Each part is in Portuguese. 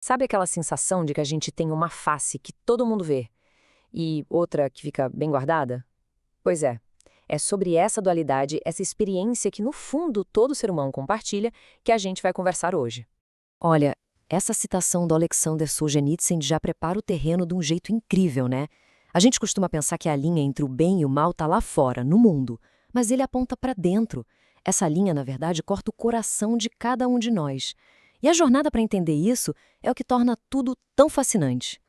Sabe aquela sensação de que a gente tem uma face que todo mundo vê e outra que fica bem guardada? Pois é sobre essa dualidade, essa experiência que no fundo todo ser humano compartilha, que a gente vai conversar hoje. Olha, essa citação do Alexander Solzhenitsyn já prepara o terreno de um jeito incrível, né? A gente costuma pensar que a linha entre o bem e o mal está lá fora, no mundo, mas ele aponta para dentro. Essa linha, na verdade, corta o coração de cada um de nós. E a jornada para entender isso é o que torna tudo tão fascinante.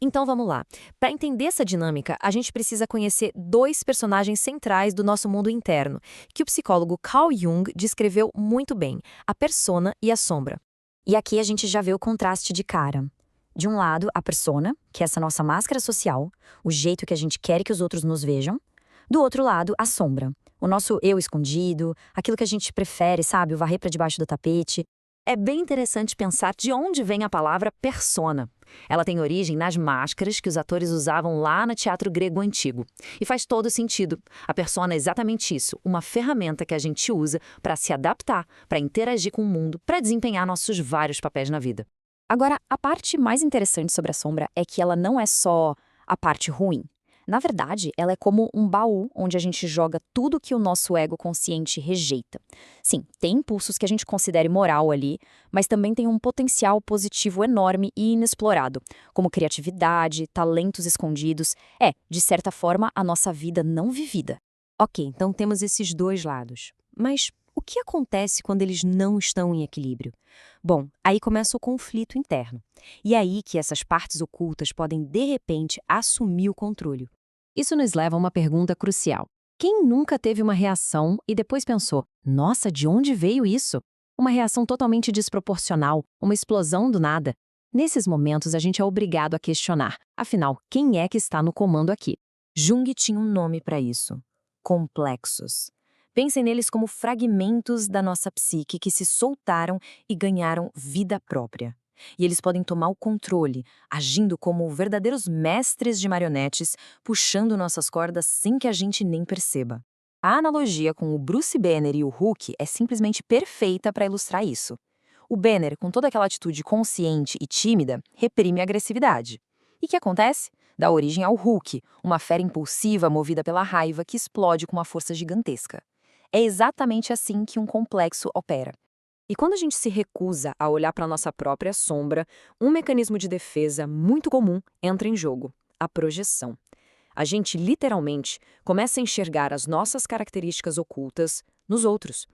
Então vamos lá. Para entender essa dinâmica, a gente precisa conhecer dois personagens centrais do nosso mundo interno, que o psicólogo Carl Jung descreveu muito bem: a persona e a sombra. E aqui a gente já vê o contraste de cara. De um lado, a persona, que é essa nossa máscara social, o jeito que a gente quer que os outros nos vejam. Do outro lado, a sombra, o nosso eu escondido, aquilo que a gente prefere, sabe, o varrer para debaixo do tapete. É bem interessante pensar de onde vem a palavra persona. Ela tem origem nas máscaras que os atores usavam lá no teatro grego antigo. E faz todo sentido. A persona é exatamente isso, uma ferramenta que a gente usa para se adaptar, para interagir com o mundo, para desempenhar nossos vários papéis na vida. Agora, a parte mais interessante sobre a sombra é que ela não é só a parte ruim. Na verdade, ela é como um baú onde a gente joga tudo que o nosso ego consciente rejeita. Sim, tem impulsos que a gente considere moral ali, mas também tem um potencial positivo enorme e inexplorado, como criatividade, talentos escondidos. É, de certa forma, a nossa vida não vivida. Ok, então temos esses dois lados. Mas o que acontece quando eles não estão em equilíbrio? Bom, aí começa o conflito interno. E é aí que essas partes ocultas podem, de repente, assumir o controle. Isso nos leva a uma pergunta crucial. Quem nunca teve uma reação e depois pensou: nossa, de onde veio isso? Uma reação totalmente desproporcional, uma explosão do nada. Nesses momentos, a gente é obrigado a questionar. Afinal, quem é que está no comando aqui? Jung tinha um nome para isso: complexos. Pensem neles como fragmentos da nossa psique que se soltaram e ganharam vida própria. E eles podem tomar o controle, agindo como verdadeiros mestres de marionetes, puxando nossas cordas sem que a gente nem perceba. A analogia com o Bruce Banner e o Hulk é simplesmente perfeita para ilustrar isso. O Banner, com toda aquela atitude consciente e tímida, reprime a agressividade. E o que acontece? Dá origem ao Hulk, uma fera impulsiva movida pela raiva que explode com uma força gigantesca. É exatamente assim que um complexo opera. E quando a gente se recusa a olhar para a nossa própria sombra, um mecanismo de defesa muito comum entra em jogo: a projeção. A gente, literalmente, começa a enxergar as nossas características ocultas nos outros.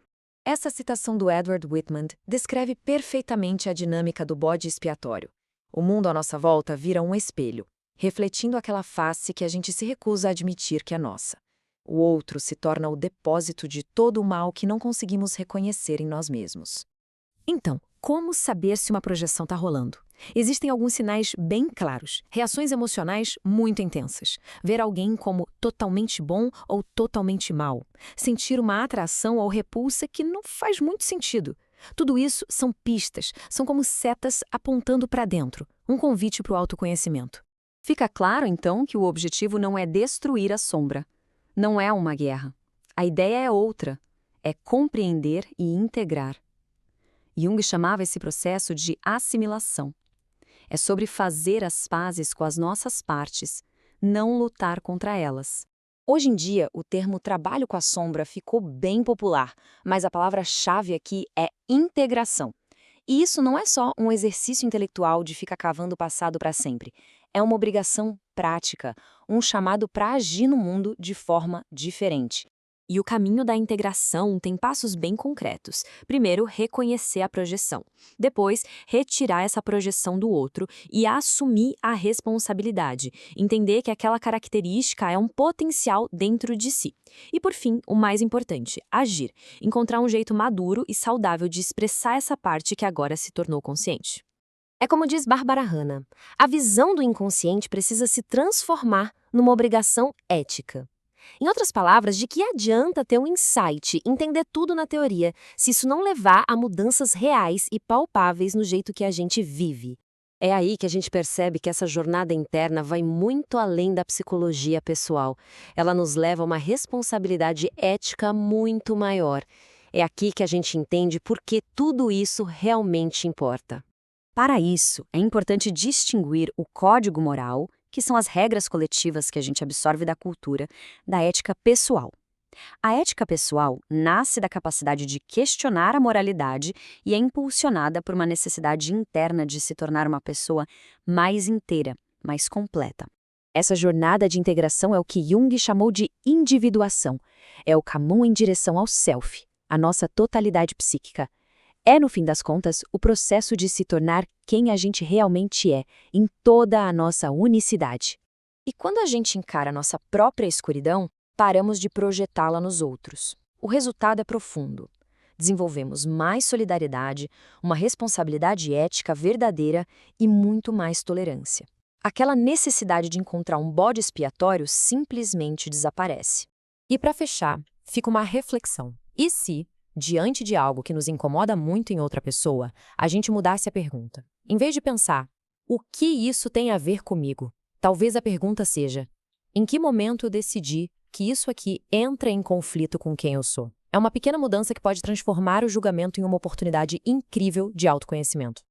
Essa citação do Edward Whitman descreve perfeitamente a dinâmica do bode expiatório. O mundo à nossa volta vira um espelho, refletindo aquela face que a gente se recusa a admitir que é nossa. O outro se torna o depósito de todo o mal que não conseguimos reconhecer em nós mesmos. Então, como saber se uma projeção está rolando? Existem alguns sinais bem claros, reações emocionais muito intensas. Ver alguém como totalmente bom ou totalmente mal. Sentir uma atração ou repulsa que não faz muito sentido. Tudo isso são pistas, são como setas apontando para dentro, um convite para o autoconhecimento. Fica claro, então, que o objetivo não é destruir a sombra. Não é uma guerra. A ideia é outra. É compreender e integrar. Jung chamava esse processo de assimilação. É sobre fazer as pazes com as nossas partes, não lutar contra elas. Hoje em dia, o termo trabalho com a sombra ficou bem popular, mas a palavra-chave aqui é integração. E isso não é só um exercício intelectual de ficar cavando o passado para sempre. É uma obrigação prática, um chamado para agir no mundo de forma diferente. E o caminho da integração tem passos bem concretos. Primeiro, reconhecer a projeção. Depois, retirar essa projeção do outro e assumir a responsabilidade. Entender que aquela característica é um potencial dentro de si. E por fim, o mais importante, agir. Encontrar um jeito maduro e saudável de expressar essa parte que agora se tornou consciente. É como diz Bárbara Hanna, a visão do inconsciente precisa se transformar numa obrigação ética. Em outras palavras, de que adianta ter um insight, entender tudo na teoria, se isso não levar a mudanças reais e palpáveis no jeito que a gente vive? É aí que a gente percebe que essa jornada interna vai muito além da psicologia pessoal. Ela nos leva a uma responsabilidade ética muito maior. É aqui que a gente entende por que tudo isso realmente importa. Para isso, é importante distinguir o código moral, que são as regras coletivas que a gente absorve da cultura, da ética pessoal. A ética pessoal nasce da capacidade de questionar a moralidade e é impulsionada por uma necessidade interna de se tornar uma pessoa mais inteira, mais completa. Essa jornada de integração é o que Jung chamou de individuação. É o caminho em direção ao self, a nossa totalidade psíquica. É, no fim das contas, o processo de se tornar quem a gente realmente é, em toda a nossa unicidade. E quando a gente encara a nossa própria escuridão, paramos de projetá-la nos outros. O resultado é profundo. Desenvolvemos mais solidariedade, uma responsabilidade ética verdadeira e muito mais tolerância. Aquela necessidade de encontrar um bode expiatório simplesmente desaparece. E para fechar, fica uma reflexão. E se, diante de algo que nos incomoda muito em outra pessoa, a gente mudasse a pergunta? Em vez de pensar, o que isso tem a ver comigo? Talvez a pergunta seja, em que momento eu decidi que isso aqui entra em conflito com quem eu sou? É uma pequena mudança que pode transformar o julgamento em uma oportunidade incrível de autoconhecimento.